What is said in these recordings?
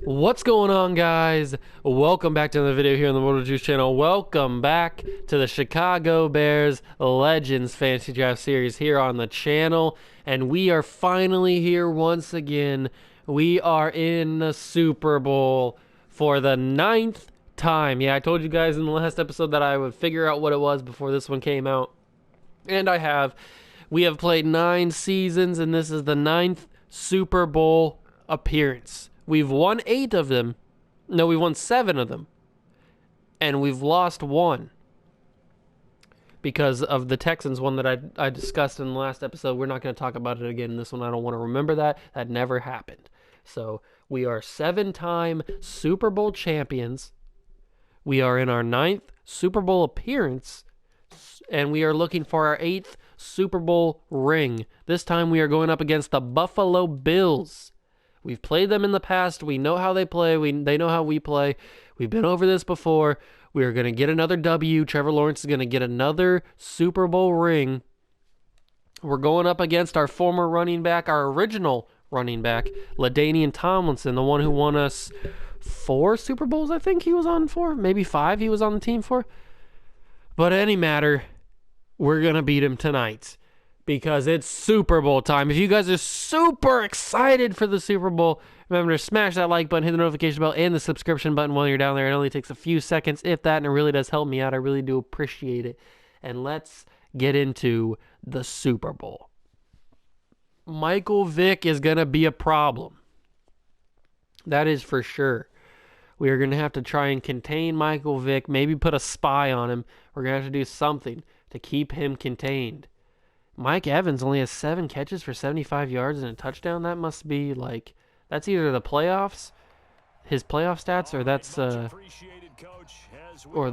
What's going on, guys? Welcome back to another video here on the Motor Juice channel. Welcome back to the Chicago Bears Legends Fantasy Draft Series here on the channel. And we are finally here once again. We are in the Super Bowl for the 9th time. Yeah, I told you guys in the last episode that I would figure out what it was before this one came out. And I have. We have played 9 seasons, and this is the 9th Super Bowl appearance. We've won 8 of them. No, we've won 7 of them. And we've lost 1. Because of the Texans one that I discussed in the last episode. We're not going to talk about it again in this one. I don't want to remember that. That never happened. So, we are 7-time Super Bowl champions. We are in our 9th Super Bowl appearance. And we are looking for our 8th Super Bowl ring. This time we are going up against the Buffalo Bills. We've played them in the past. We know how they play. They know how we play. We've been over this before. We are going to get another W. Trevor Lawrence is going to get another Super Bowl ring. We're going up against our former running back, our original running back, LaDainian Tomlinson, the one who won us 4 Super Bowls, I think he was on for. Maybe 5 he was on the team for. But any matter, we're going to beat him tonight. Because it's Super Bowl time. If you guys are super excited for the Super Bowl, remember to smash that like button, hit the notification bell, and the subscription button while you're down there. It only takes a few seconds, if that, and it really does help me out. I really do appreciate it. And let's get into the Super Bowl. Michael Vick is going to be a problem. That is for sure. We are going to have to try and contain Michael Vick, maybe put a spy on him. We're going to have to do something to keep him contained. Mike Evans only has 7 catches for 75 yards and a touchdown. That must be like, that's either the playoffs, his playoff stats, or that's, or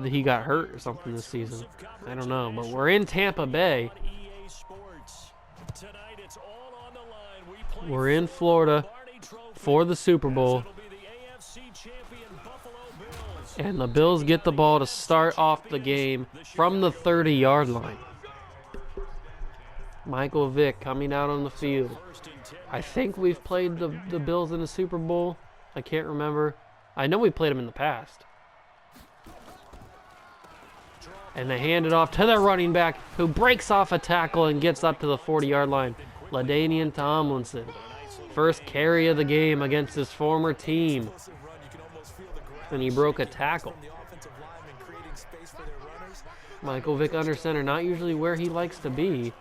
he got hurt or something this season. I don't know, but we're in Tampa Bay. We're in Florida for the Super Bowl. And the Bills get the ball to start off the game from the 30-yard line. Michael Vick coming out on the field. I think we've played the Bills in the Super Bowl. I can't remember. I know we played them in the past. And they hand it off to their running back, who breaks off a tackle and gets up to the 40-yard line. LaDainian Tomlinson. First carry of the game against his former team. And he broke a tackle. Michael Vick under center, not usually where he likes to be.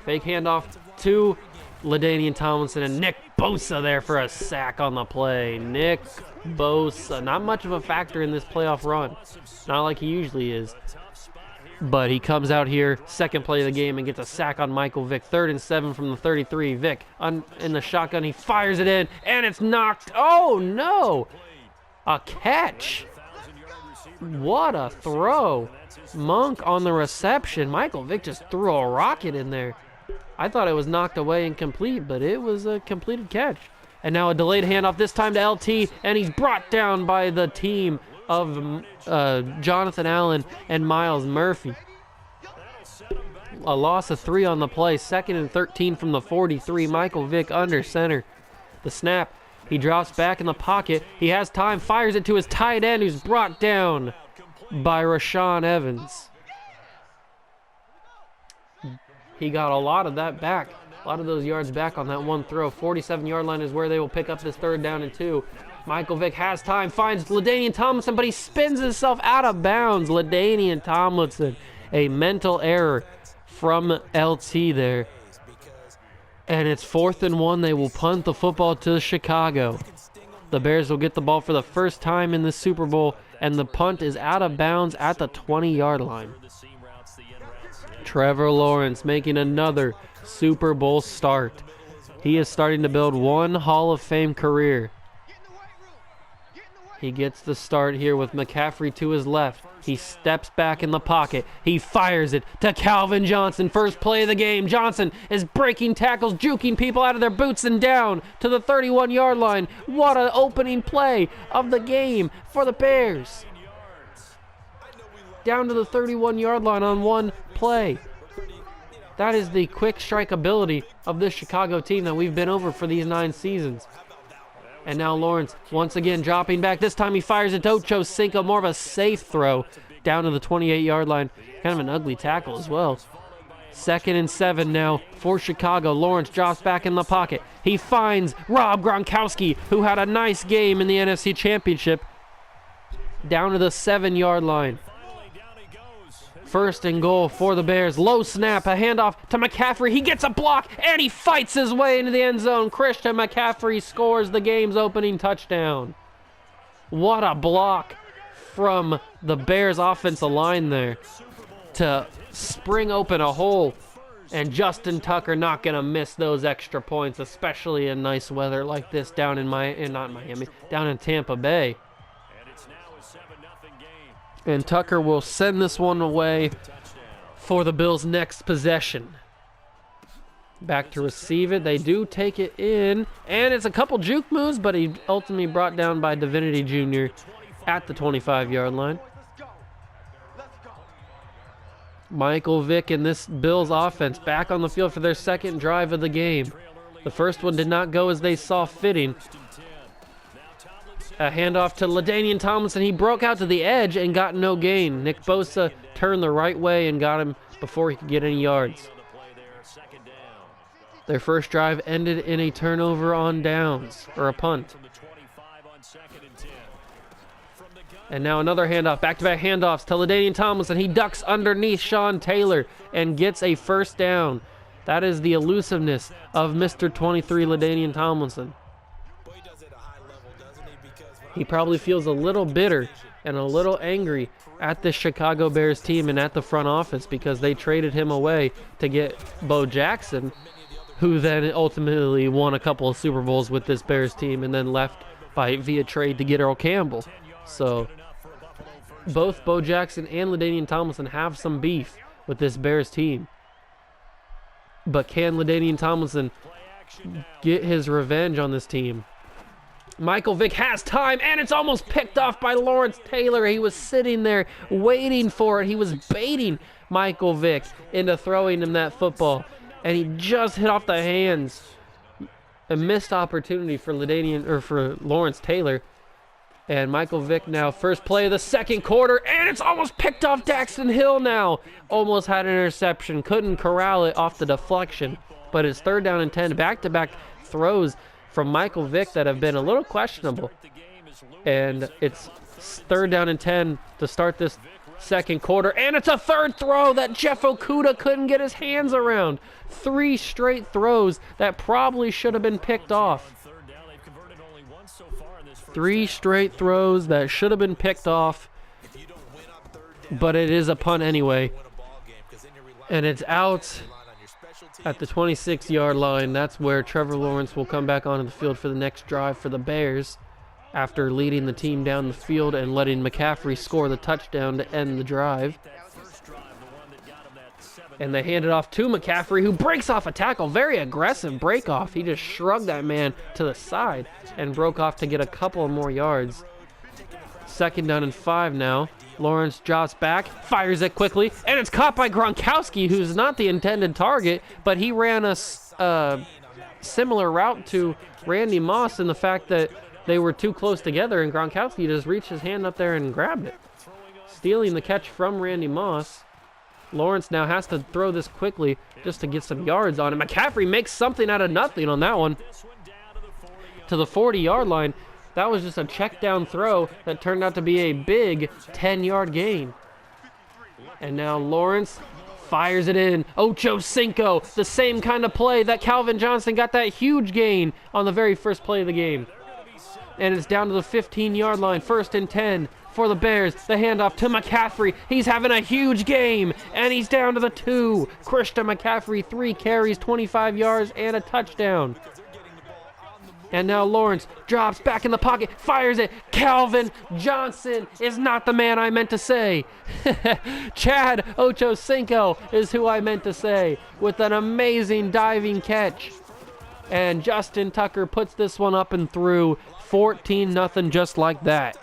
Fake handoff to LaDainian Tomlinson, and Nick Bosa there for a sack on the play. Nick Bosa, not much of a factor in this playoff run. Not like he usually is. But he comes out here, second play of the game, and gets a sack on Michael Vick. 3rd and 7 from the 33. Vick in the shotgun, he fires it in, and it's knocked. Oh, no! A catch. What a throw. Monk on the reception. Michael Vick just threw a rocket in there. I thought it was knocked away and complete, but it was a completed catch. And now a delayed handoff, this time to LT, and he's brought down by the team of Jonathan Allen and Miles Murphy. A loss of 3 on the play, 2nd and 13 from the 43. Michael Vick under center. The snap, he drops back in the pocket. He has time, fires it to his tight end, who's brought down by Rashaan Evans. He got a lot of that back. A lot of those yards back on that one throw. 47-yard line is where they will pick up this 3rd down and 2. Michael Vick has time, finds LaDainian Tomlinson, but he spins himself out of bounds. LaDainian Tomlinson, a mental error from LT there. And it's 4th and 1. They will punt the football to Chicago. The Bears will get the ball for the first time in the Super Bowl, and the punt is out of bounds at the 20-yard line. Trevor Lawrence making another Super Bowl start. He is starting to build one Hall of Fame career. He gets the start here with McCaffrey to his left. He steps back in the pocket. He fires it to Calvin Johnson. First play of the game. Johnson is breaking tackles, juking people out of their boots and down to the 31-yard line. What an opening play of the game for the Bears. Down to the 31-yard line on one play. That is the quick strike ability of this Chicago team that we've been over for these 9 seasons. And now Lawrence once again dropping back. This time he fires it to Ocho Cinco. More of a safe throw down to the 28-yard line. Kind of an ugly tackle as well. 2nd and 7 now for Chicago. Lawrence drops back in the pocket. He finds Rob Gronkowski, who had a nice game in the NFC Championship, down to the 7-yard line. 1st and goal for the Bears. Low snap, a handoff to McCaffrey. He gets a block, and he fights his way into the end zone. Christian McCaffrey scores the game's opening touchdown. What a block from the Bears offensive line there to spring open a hole. And Justin Tucker not going to miss those extra points, especially in nice weather like this down in down in Tampa Bay. And Tucker will send this one away for the Bills' next possession. Back to receive it. They do take it in. And it's a couple juke moves, but he ultimately brought down by Divinity Jr. at the 25-yard line. Michael Vick and this Bills offense back on the field for their 2nd drive of the game. The first one did not go as they saw fitting. A handoff to LaDainian Tomlinson. He broke out to the edge and got no gain. Nick Bosa turned the right way and got him before he could get any yards. Their first drive ended in a turnover on downs, or a punt. And now another handoff, back-to-back handoffs to LaDainian Tomlinson. He ducks underneath Sean Taylor and gets a first down. That is the elusiveness of Mr. 23 LaDainian Tomlinson. He probably feels a little bitter and a little angry at the Chicago Bears team and at the front office because they traded him away to get Bo Jackson, who then ultimately won a couple of Super Bowls with this Bears team and then left via trade to get Earl Campbell. So both Bo Jackson and LaDainian Tomlinson have some beef with this Bears team. But can LaDainian Tomlinson get his revenge on this team? Michael Vick has time, and it's almost picked off by Lawrence Taylor. He was sitting there waiting for it. He was baiting Michael Vick into throwing him that football, and he just hit off the hands. A missed opportunity for Lawrence Taylor. And Michael Vick now, first play of the 2nd quarter, and it's almost picked off Daxton Hill now. Almost had an interception, couldn't corral it off the deflection. But it's 3rd down and 10, back-to-back throws from Michael Vick that have been a little questionable. And it's 3rd down and 10 to start this 2nd quarter. And it's a 3rd throw that Jeff Okudah couldn't get his hands around. 3 straight throws that probably should have been picked off. 3 straight throws that should have been picked off. But it is a punt anyway. And it's out at the 26-yard line. That's where Trevor Lawrence will come back onto the field for the next drive for the Bears after leading the team down the field and letting McCaffrey score the touchdown to end the drive. And they hand it off to McCaffrey, who breaks off a tackle. Very aggressive break off. He just shrugged that man to the side and broke off to get a couple more yards. 2nd down and 5 now. Lawrence drops back, fires it quickly, and it's caught by Gronkowski, who's not the intended target, but he ran a similar route to Randy Moss in the fact that they were too close together, and Gronkowski just reached his hand up there and grabbed it, stealing the catch from Randy Moss. Lawrence now has to throw this quickly just to get some yards on it. McCaffrey makes something out of nothing on that one to the 40-yard line. That was just a check down throw that turned out to be a big 10-yard gain. And now Lawrence fires it in. Ocho Cinco, the same kind of play that Calvin Johnson got that huge gain on the very first play of the game. And it's down to the 15-yard line, 1st and 10 for the Bears. The handoff to McCaffrey. He's having a huge game, and he's down to the 2. Christian McCaffrey, 3 carries, 25 yards, and a touchdown. And now Lawrence drops back in the pocket, fires it. Calvin Johnson is not the man I meant to say. Chad Ochocinco is who I meant to say, with an amazing diving catch. And Justin Tucker puts this one up and through, 14-0, just like that.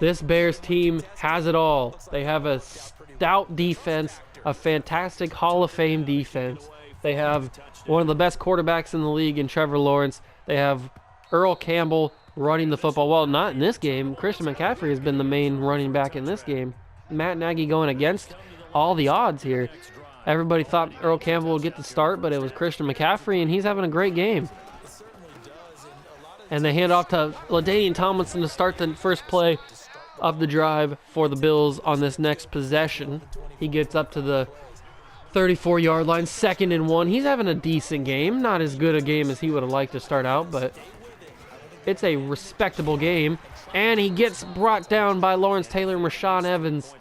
This Bears team has it all. They have a stout defense a fantastic Hall of Fame defense. They have one of the best quarterbacks in the league in Trevor Lawrence. They have Earl Campbell running the football. Well, not in this game. Christian McCaffrey has been the main running back in this game. Matt Nagy going against all the odds here. Everybody thought Earl Campbell would get the start, but it was Christian McCaffrey, and he's having a great game. And they hand off to LaDainian Tomlinson to start the first play of the drive for the Bills on this next possession. He gets up to the 34-yard line, 2nd and 1. He's having a decent game. Not as good a game as he would have liked to start out, but it's a respectable game. And he gets brought down by Lawrence Taylor and Rashaan Evans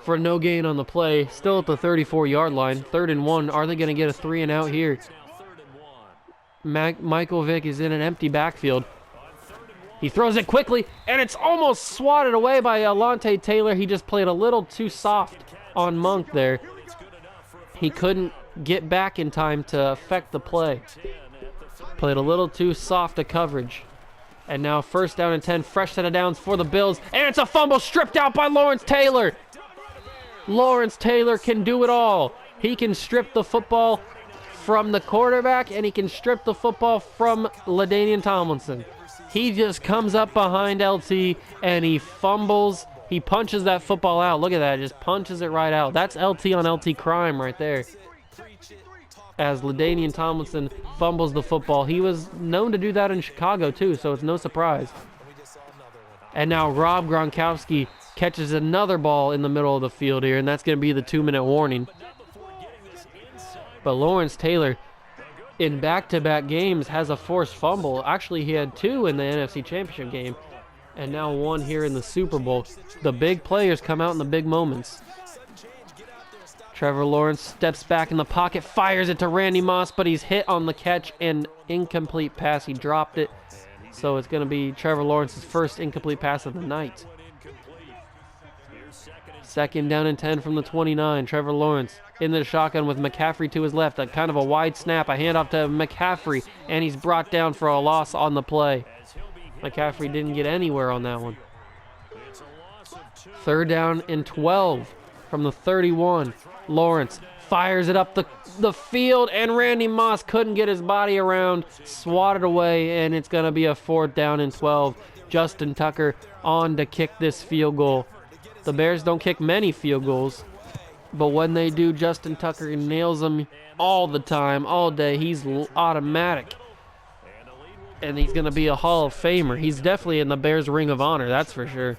for no gain on the play. Still at the 34-yard line, 3rd and 1. Are they going to get a 3 and out here? Michael Vick is in an empty backfield. He throws it quickly, and it's almost swatted away by Alontae Taylor. He just played a little too soft on Monk there. He couldn't get back in time to affect the play. Played a little too soft a coverage. And now 1st down and 10, fresh set of downs for the Bills. And it's a fumble stripped out by Lawrence Taylor. Lawrence Taylor can do it all. He can strip the football from the quarterback, and he can strip the football from LaDainian Tomlinson. He just comes up behind LT, and he fumbles. He punches that football out. Look at that. Just punches it right out. That's LT on LT crime right there. As LaDainian Tomlinson fumbles the football. He was known to do that in Chicago, too, so it's no surprise. And now Rob Gronkowski catches another ball in the middle of the field here, and that's going to be the 2-minute warning. But Lawrence Taylor, in back-to-back games, has a forced fumble. Actually, he had 2 in the NFC Championship game, and now 1 here in the Super Bowl. The big players come out in the big moments. Trevor Lawrence steps back in the pocket, fires it to Randy Moss, but he's hit on the catch, and incomplete pass. He dropped it, so it's going to be Trevor Lawrence's first incomplete pass of the night. 2nd down and 10 from the 29. Trevor Lawrence in the shotgun with McCaffrey to his left. A kind of a wide snap. A handoff to McCaffrey, and he's brought down for a loss on the play. McCaffrey didn't get anywhere on that one. 3rd down and 12 from the 31. Lawrence fires it up the field, and Randy Moss couldn't get his body around. Swatted away, and it's going to be a 4th down and 12. Justin Tucker on to kick this field goal. The Bears don't kick many field goals, but when they do, Justin Tucker nails them all the time, all day. He's automatic, and he's going to be a Hall of Famer. He's definitely in the Bears' Ring of Honor, that's for sure.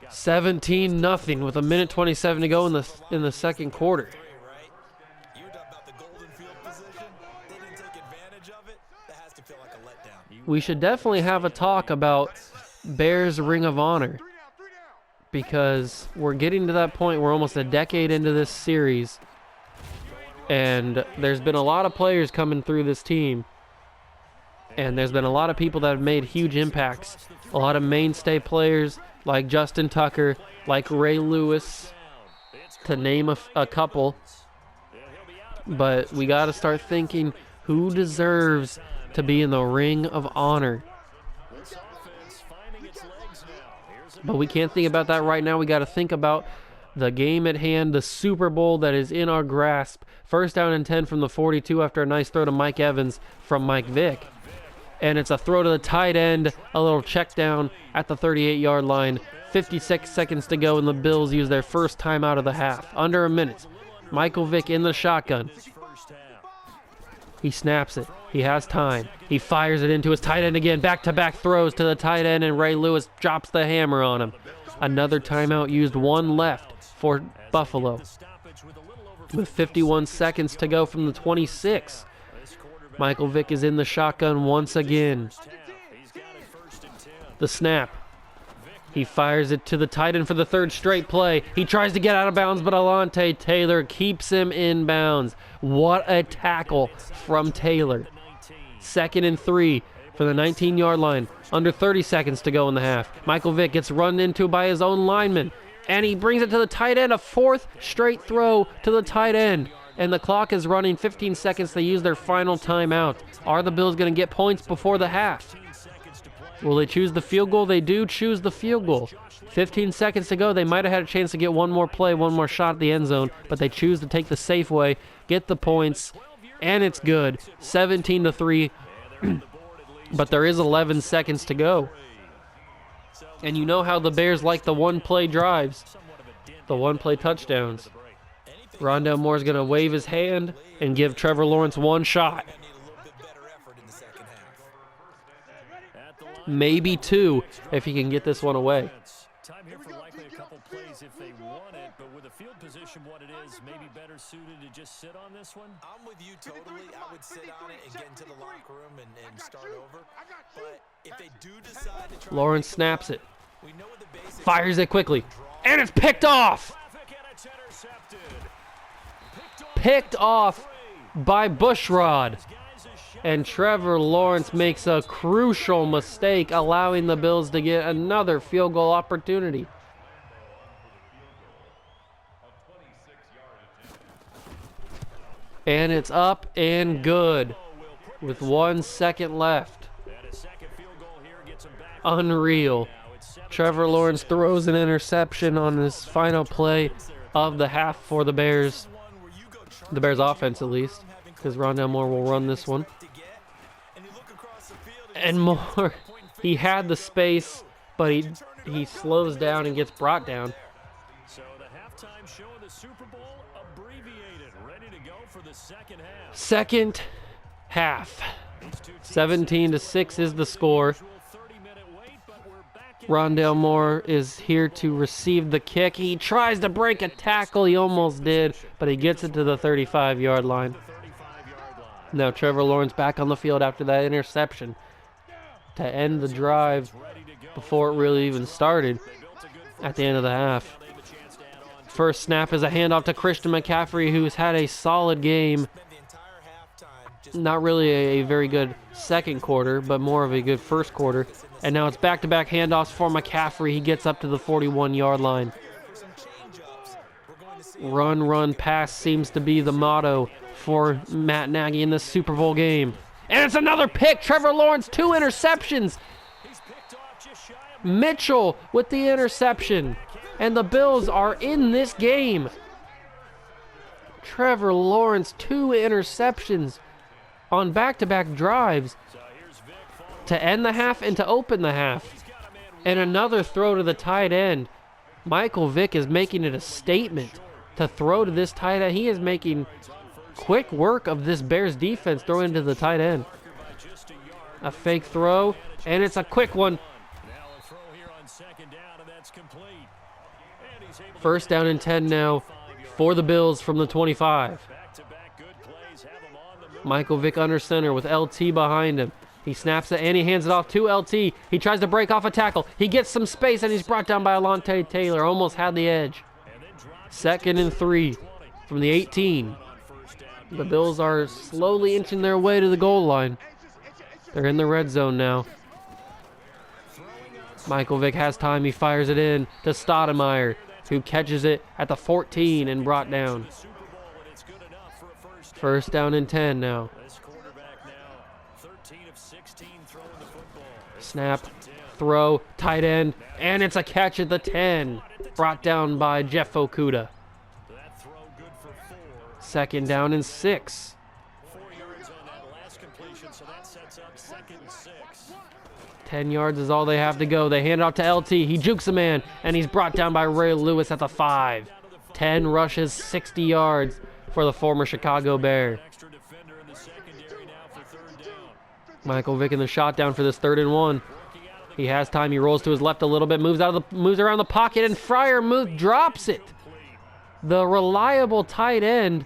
17-0 with 1:27 to go in the 2nd quarter. We should definitely have a talk about Bears Ring of Honor, because we're getting to that point. We're almost a decade into this series, and there's been a lot of players coming through this team, and there's been a lot of people that have made huge impacts. A lot of mainstay players like Justin Tucker, like Ray Lewis, to name a couple. But we got to start thinking who deserves to be in the Ring of Honor. But we can't think about that right now. We got to think about the game at hand, the Super Bowl that is in our grasp. 1st down and 10 from the 42 after a nice throw to Mike Evans from Mike Vick. And it's a throw to the tight end, a little check down at the 38-yard line. 56 seconds to go, and the Bills use their first timeout of the half. Under a minute. Michael Vick in the shotgun. He snaps it. He has time. He fires it into his tight end again. Back-to-back throws to the tight end, and Ray Lewis drops the hammer on him. Another timeout used, 1 left for Buffalo. With 51 seconds to go from the 26. Michael Vick is in the shotgun once again. The snap. He fires it to the tight end for the 3rd straight play. He tries to get out of bounds, but Alontae Taylor keeps him in bounds. What a tackle from Taylor. 2nd and 3 for the 19-yard line. Under 30 seconds to go in the half. Michael Vick gets run into by his own lineman, and he brings it to the tight end. A 4th straight throw to the tight end. And the clock is running. 15 seconds to use their final timeout. Are the Bills going to get points before the half? Will they choose the field goal? They do choose the field goal. 15 seconds to go. They might have had a chance to get one more play, one more shot at the end zone, but they choose to take the safe way, get the points, and it's good. 17-3, but there is 11 seconds to go. And you know how the Bears like the one-play drives, the one-play touchdowns. Rondale Moore's going to wave his hand and give Trevor Lawrence one shot. Maybe two if he can get this one away. Time here for likely a couple plays if they want it, but with the field position what it is, maybe better suited to just sit on this one. I'm with you totally. I would sit on it and get into the locker room and start over. But if they do decide to try, Lawrence snaps it, fires it quickly, and it's picked off. Picked off by Bushrod. And Trevor Lawrence makes a crucial mistake, allowing the Bills to get another field goal opportunity. And it's up and good with 1 second left. Unreal. Trevor Lawrence throws an interception on his final play of the half for the Bears. The Bears offense, at least, because Rondale Moore will run this one. And Moore, he had the space, but he slows down and gets brought down. So the halftime show of the Super Bowl abbreviated, ready to go for the second half. Second half. 17-6 is the score. Rondale Moore is here to receive the kick. He tries to break a tackle. He almost did, but he gets it to the 35-yard line. Now Trevor Lawrence back on the field after that interception to end the drive before it really even started at the end of the half. First snap is a handoff to Christian McCaffrey, who's had a solid game. Not really a very good second quarter, but more of a good first quarter. And now it's back-to-back handoffs for McCaffrey. He gets up to the 41-yard line. Run, run, pass seems to be the motto for Matt Nagy in this Super Bowl game. And it's another pick. Trevor Lawrence, 2 interceptions. Mitchell with the interception. And the Bills are in this game. Trevor Lawrence, 2 interceptions on back-to-back drives to end the half and to open the half. And another throw to the tight end. Michael Vick is making it a statement to throw to this tight end. He is making quick work of this Bears defense throwing to the tight end. A fake throw, and it's a quick one. First down and 10 now for the Bills from the 25. Michael Vick under center with LT behind him. He snaps it and he hands it off to LT. He tries to break off a tackle. He gets some space and he's brought down by Alontae Taylor. Almost had the edge. 2nd and 3 from the 18. The Bills are slowly inching their way to the goal line. They're in the red zone now. Michael Vick has time. He fires it in to Stoudemire, who catches it at the 14 and brought down. First down and 10 now. Snap, throw, tight end, and it's a catch at the 10. Brought down by Jeff Okudah. 2nd down and 6. 10 yards is all they have to go. They hand it off to LT. He jukes a man, and he's brought down by Ray Lewis at the 5. 10 rushes, 60 yards for the former Chicago Bear. Michael Vick in the shotdown for this 3rd and 1. He has time. He rolls to his left a little bit, moves around the pocket, and Freiermuth drops it. The reliable tight end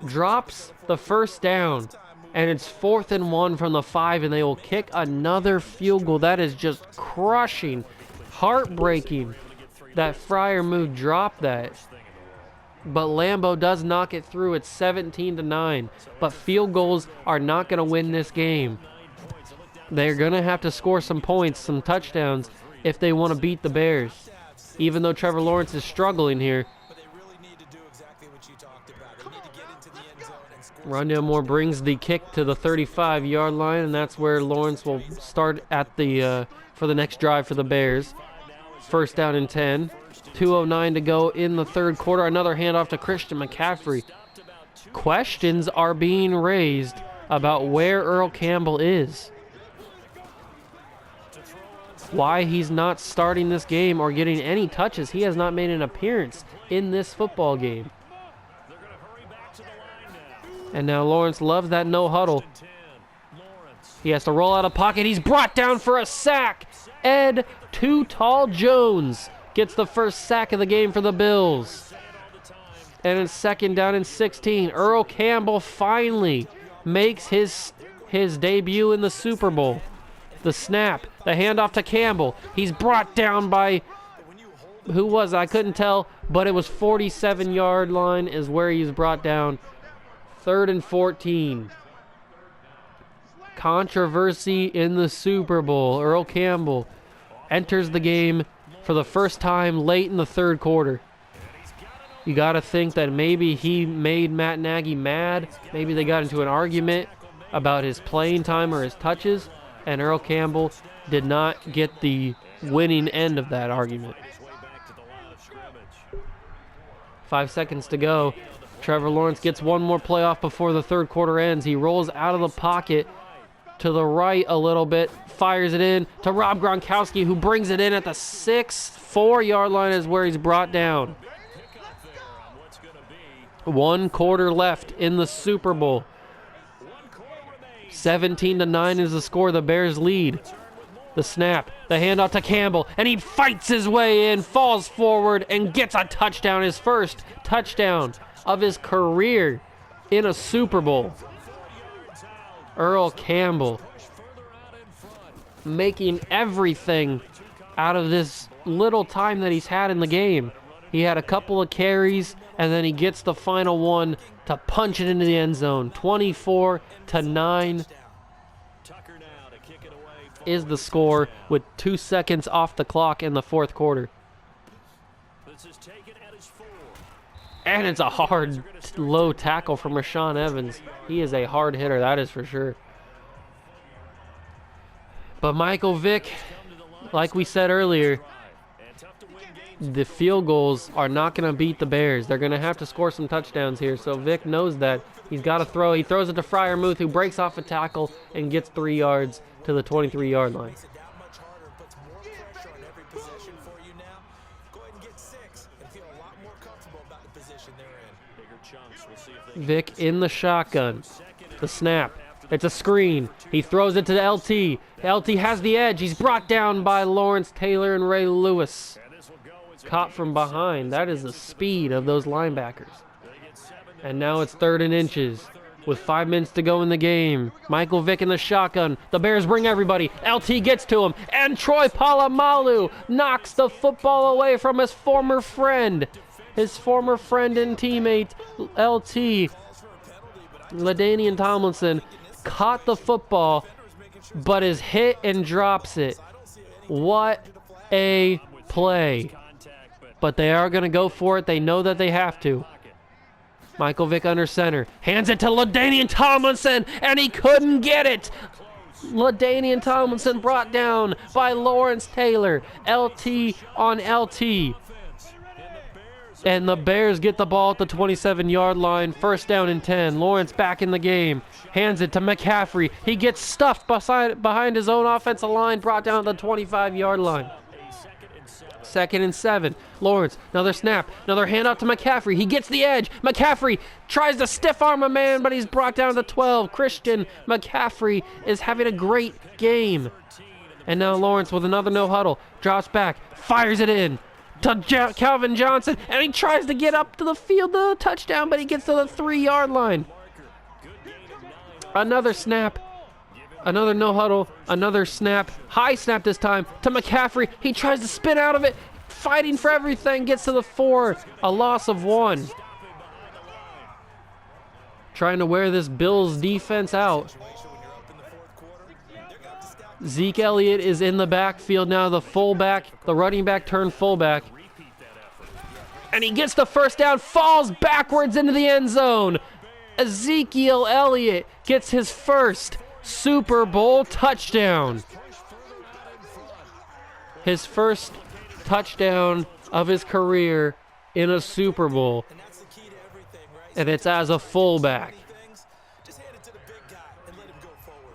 drops the first down, and it's 4th and 1 from the 5, and they will kick another field goal. That is just crushing, heartbreaking that Freiermuth dropped that. But Lambeau does knock it through. It's 17-9. But field goals are not going to win this game. They're going to have to score some points, some touchdowns, if they want to beat the Bears. Even though Trevor Lawrence is struggling here. Rondale Moore brings the kick to the 35-yard line, and that's where Lawrence will start at the for the next drive for the Bears. First down and 10. 2:09 to go in the third quarter. Another handoff to Christian McCaffrey. Questions are being raised about where Earl Campbell is. Why he's not starting this game or getting any touches. He has not made an appearance in this football game. And now Lawrence loves that no huddle. He has to roll out of pocket. He's brought down for a sack. Ed Too Tall Jones gets the first sack of the game for the Bills. And it's second down and 16. Earl Campbell finally makes his debut in the Super Bowl. The snap, the handoff to Campbell. He's brought down by, who was it? I couldn't tell, but it was 47-yard line is where he's brought down. 3rd and 14. Controversy in the Super Bowl. Earl Campbell enters the game for the first time late in the third quarter. You got to think that maybe he made Matt Nagy mad. Maybe they got into an argument about his playing time or his touches, and Earl Campbell did not get the winning end of that argument. 5 seconds to go. Trevor Lawrence gets one more play off before the third quarter ends. He rolls out of the pocket to the right a little bit, fires it in to Rob Gronkowski, who brings it in at the 4-yard line is where he's brought down. 1 quarter left in the Super Bowl. 17-9 is the score. The Bears lead. The snap, the handoff to Campbell, and he fights his way in, falls forward, and gets a touchdown, his first touchdown of his career in a Super Bowl. Earl Campbell making everything out of this little time that he's had in the game. He had a couple of carries, and then he gets the final one to punch it into the end zone. 24-9 is the score with 2 seconds off the clock in the fourth quarter. And it's a hard, low tackle from Rashaan Evans. He is a hard hitter, that is for sure. But Michael Vick, like we said earlier, the field goals are not going to beat the Bears. They're going to have to score some touchdowns here. So Vick knows that. He's got to throw. He throws it to Freiermuth, who breaks off a tackle and gets 3 yards to the 23-yard line. Vick in the shotgun. The snap. It's a screen. He throws it to the LT. LT has the edge. He's brought down by Lawrence Taylor and Ray Lewis. Caught from behind. That is the speed of those linebackers. And now it's 3rd and inches with 5 minutes to go in the game. Michael Vick in the shotgun. The Bears bring everybody. LT gets to him. And Troy Polamalu knocks the football away from his former friend. His former friend and teammate, LT. LaDainian Tomlinson caught the football, but is hit and drops it. What a play. But they are going to go for it. They know that they have to. Michael Vick under center. Hands it to LaDainian Tomlinson, and he couldn't get it. LaDainian Tomlinson brought down by Lawrence Taylor. LT on LT. And the Bears get the ball at the 27-yard line. First down and 10. Lawrence back in the game. Hands it to McCaffrey. He gets stuffed behind his own offensive line, brought down at the 25-yard line. 2nd and 7. Lawrence, another snap, another handoff to McCaffrey. He gets the edge. McCaffrey tries to stiff arm a man, but he's brought down to 12. Christian McCaffrey is having a great game. And now Lawrence with another no huddle. Drops back, fires it in to Calvin Johnson, and he tries to get up to the field to the touchdown, but he gets to the 3-yard line. Another snap. Another no huddle, another snap, high snap this time to McCaffrey. He tries to spin out of it, fighting for everything, gets to the 4, a loss of 1. Trying to wear this Bills defense out. Zeke Elliott is in the backfield now, the fullback, the running back turned fullback. And he gets the first down, falls backwards into the end zone. Ezekiel Elliott gets his first Super Bowl touchdown. His first touchdown of his career in a Super Bowl. And it's as a fullback.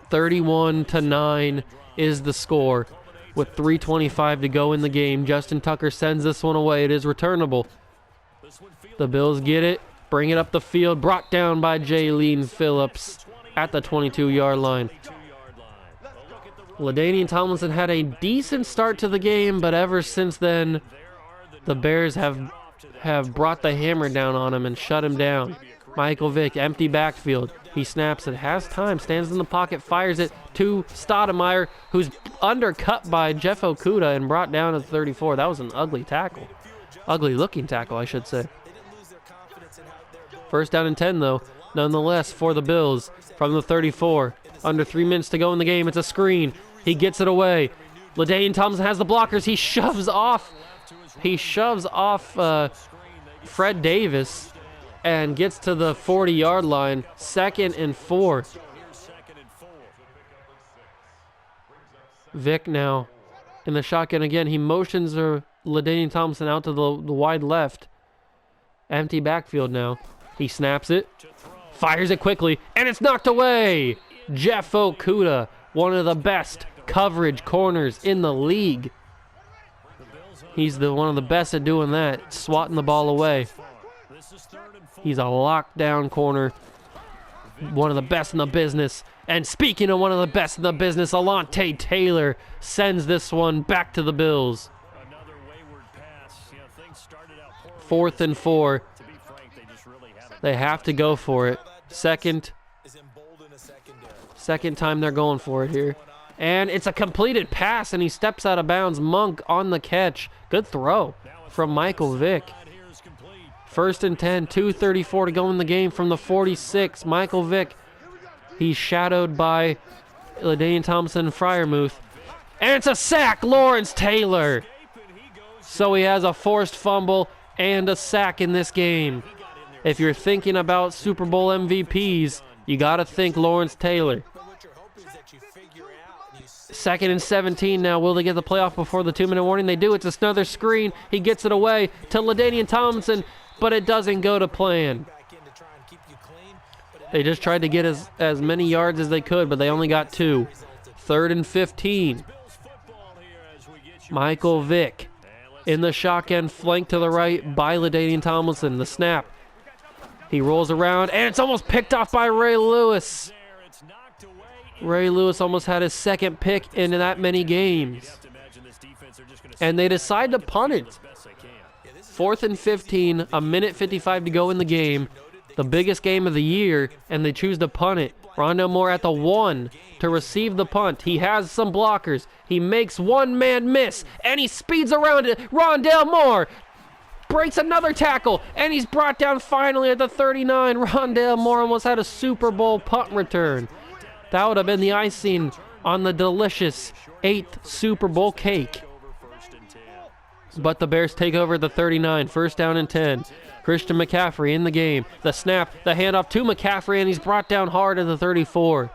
31-9 is the score. With 3:25 to go in the game, Justin Tucker sends this one away. It is returnable. The Bills get it, bring it up the field, brought down by Jaylene Phillips at the 22-yard line. LaDainian Tomlinson had a decent start to the game, but ever since then, the Bears have brought the hammer down on him and shut him down. Michael Vick, empty backfield. He snaps it, has time, stands in the pocket, fires it to Stoudemire, who's undercut by Jeff Okudah and brought down at 34. That was an ugly tackle. Ugly looking tackle, I should say. First down and 10, though, nonetheless, for the Bills from the 34. Under 3 minutes to go in the game. It's a screen. He gets it away. LaDainian Tomlinson has the blockers. He shoves off Fred Davis and gets to the 40-yard line. 2nd and 4. Vick now in the shotgun again. He motions LaDainian Tomlinson out to the wide left. Empty backfield now. He snaps it, fires it quickly, and it's knocked away. Jeff Okudah, one of the best coverage corners in the league. He's one of the best at doing that, swatting the ball away. He's a lockdown corner, one of the best in the business. And speaking of one of the best in the business, Alontae Taylor sends this one back to the Bills. 4th and 4. They have to go for it. Second time they're going for it here. And it's a completed pass, and he steps out of bounds. Monk on the catch. Good throw from Michael Vick. 1st and 10, 2:34 to go in the game from the 46. Michael Vick, he's shadowed by LaDainian Tomlinson and Freiermuth. And it's a sack, Lawrence Taylor. So he has a forced fumble and a sack in this game. If you're thinking about Super Bowl MVPs, you got to think Lawrence Taylor. 2nd and 17 now. Will they get the playoff before the 2-minute warning? They do. It's another screen. He gets it away to LaDainian Tomlinson, but it doesn't go to plan. They just tried to get as many yards as they could, but they only got 2. 3rd and 15. Michael Vick in the shotgun, flanked to the right by LaDainian Tomlinson. The snap. He rolls around, and it's almost picked off by Ray Lewis. Ray Lewis almost had his 2nd pick in that many games. And they decide to punt it. 4th and 15, a minute 55 to go in the game. The biggest game of the year, and they choose to punt it. Rondale Moore at the 1 to receive the punt. He has some blockers. He makes one-man miss, and he speeds around it. Rondale Moore breaks another tackle, and he's brought down finally at the 39. Rondale Moore almost had a Super Bowl punt return. That would have been the icing on the delicious 8th Super Bowl cake. But the Bears take over the 39, 1st down and 10. Christian McCaffrey in the game. The snap, the handoff to McCaffrey, and he's brought down hard at the 34.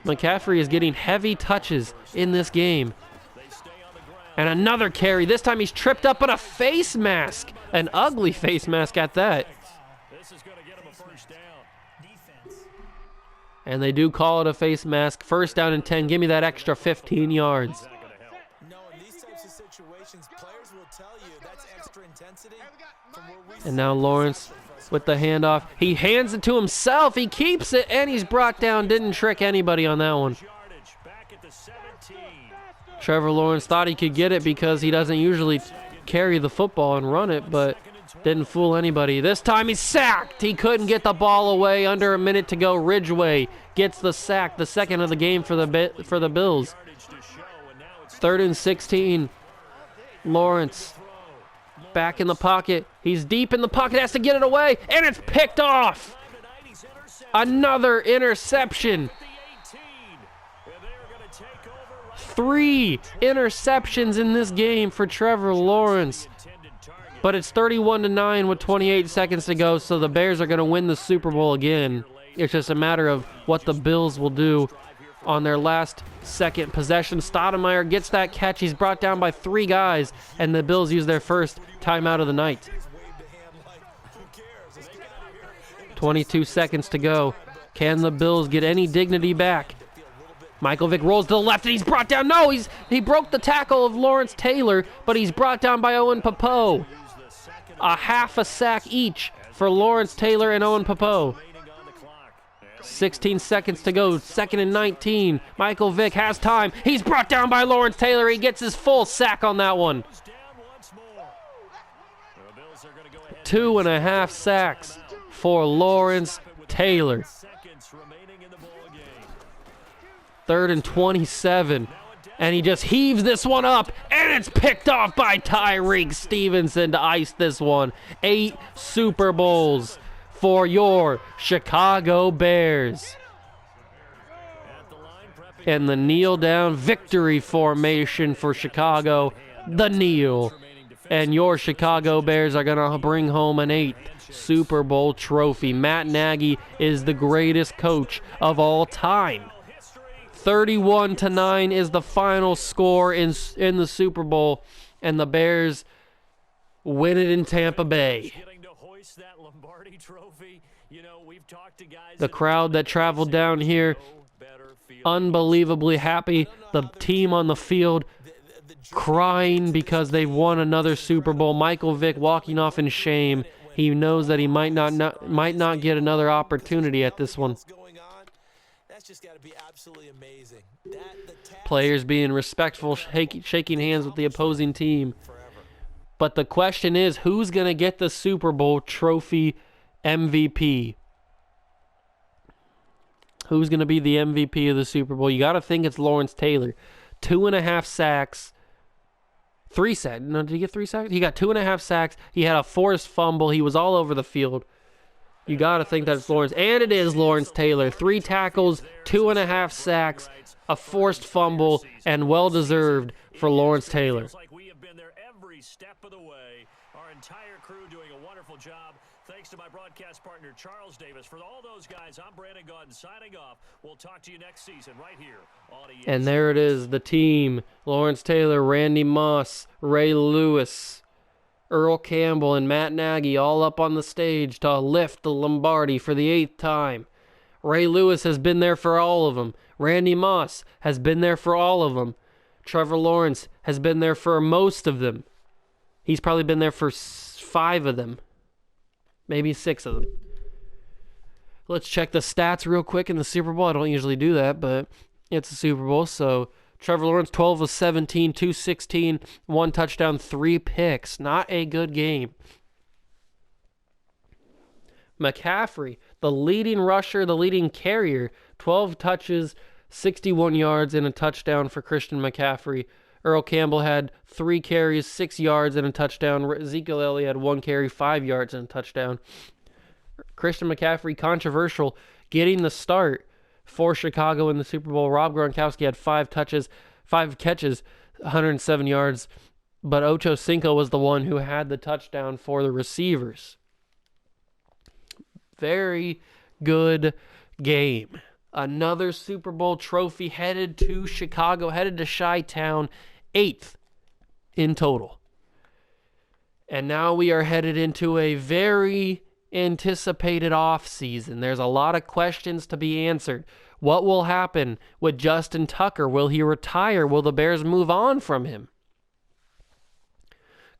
McCaffrey is getting heavy touches in this game. And another carry. This time he's tripped up on a face mask. An ugly face mask at that. And they do call it a face mask. 1st down and 10. Give me that extra 15 yards. And now Lawrence with the handoff. He hands it to himself. He keeps it, and he's brought down. Didn't trick anybody on that one. Trevor Lawrence thought he could get it because he doesn't usually carry the football and run it, but didn't fool anybody. This time he's sacked. He couldn't get the ball away. Under a minute to go. Ridgeway gets the sack, the 2nd of the game for the Bills. 3rd and 16. Lawrence back in the pocket. He's deep in the pocket, has to get it away, and it's picked off. Another interception. 3 interceptions in this game for Trevor Lawrence. But it's 31-9 with 28 seconds to go, so the Bears are going to win the Super Bowl again. It's just a matter of what the Bills will do on their last second possession. Stoudemire gets that catch. He's brought down by 3 guys, and the Bills use their first timeout of the night. 22 seconds to go. Can the Bills get any dignity back? Michael Vick rolls to the left, and he's brought down. No, he broke the tackle of Lawrence Taylor, but he's brought down by Owen Popo. A half a sack each for Lawrence Taylor and Owen Popo. 16 seconds to go, 2nd and 19. Michael Vick has time. He's brought down by Lawrence Taylor. He gets his full sack on that one. 2.5 sacks for Lawrence Taylor. 3rd and 27. And he just heaves this one up, and it's picked off by Tyreek Stevenson to ice this one. 8 Super Bowls for your Chicago Bears. And the kneel down victory formation for Chicago, the kneel. And your Chicago Bears are going to bring home an 8th Super Bowl trophy. Matt Nagy is the greatest coach of all time. 31-9 is the final score in the Super Bowl, and the Bears win it in Tampa Bay. The crowd that traveled down here, unbelievably happy. The team on the field crying because they won another Super Bowl. Michael Vick walking off in shame. He knows that he might not get another opportunity at this one. Just got to be absolutely amazing. Players being respectful, shaking hands with the opposing team. But the question is, who's going to get the Super Bowl trophy MVP? Who's going to be the MVP of the Super Bowl? You got to think it's Lawrence Taylor. 2.5 sacks. 3 sacks. No, did he get 3 sacks? He got 2.5 sacks. He had a forced fumble. He was all over the field. You got to think that it's Lawrence. And it is Lawrence Taylor. 3 tackles, 2.5 sacks, a forced fumble, and well-deserved for Lawrence Taylor. We have been there every step of the way. Our entire crew doing a wonderful job. Thanks to my broadcast partner, Charles Davis. For all those guys, I'm Brandon Gaudin signing off. We'll talk to you next season right here on ESPN. And there it is, the team. Lawrence Taylor, Randy Moss, Ray Lewis, Earl Campbell, and Matt Nagy all up on the stage to lift the Lombardi for the 8th time. Ray Lewis has been there for all of them. Randy Moss has been there for all of them. Trevor Lawrence has been there for most of them. He's probably been there for 5 of them. Maybe 6 of them. Let's check the stats real quick in the Super Bowl. I don't usually do that, but it's a Super Bowl, so Trevor Lawrence, 12 of 17, 216, 1 touchdown, 3 picks. Not a good game. McCaffrey, the leading rusher, the leading carrier, 12 touches, 61 yards, and a touchdown for Christian McCaffrey. Earl Campbell had 3 carries, 6 yards, and a touchdown. Ezekiel Elliott had 1 carry, 5 yards, and a touchdown. Christian McCaffrey, controversial, getting the start for Chicago in the Super Bowl. Rob Gronkowski had 5 catches, 107 yards, but Ocho Cinco was the one who had the touchdown for the receivers. Very good game. Another Super Bowl trophy headed to Chicago, headed to Chi-Town, 8th in total. And now we are headed into a very anticipated offseason. There's a lot of questions to be answered. What will happen with Justin Tucker? Will he retire? Will the Bears move on from him?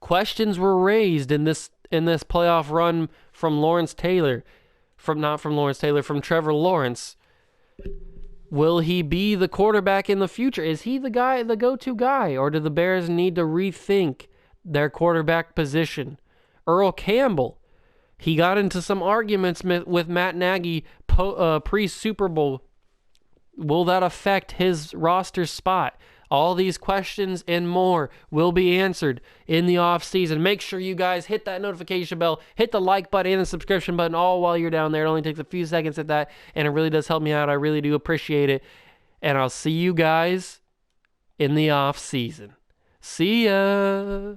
Questions were raised in this playoff run from Trevor Lawrence. Will he be the quarterback in the future? Is he the go-to guy, or do the Bears need to rethink their quarterback position? Earl Campbell, he got into some arguments with Matt Nagy pre-Super Bowl. Will that affect his roster spot? All these questions and more will be answered in the offseason. Make sure you guys hit that notification bell, hit the like button and the subscription button all while you're down there. It only takes a few seconds at that, and it really does help me out. I really do appreciate it. And I'll see you guys in the offseason. See ya!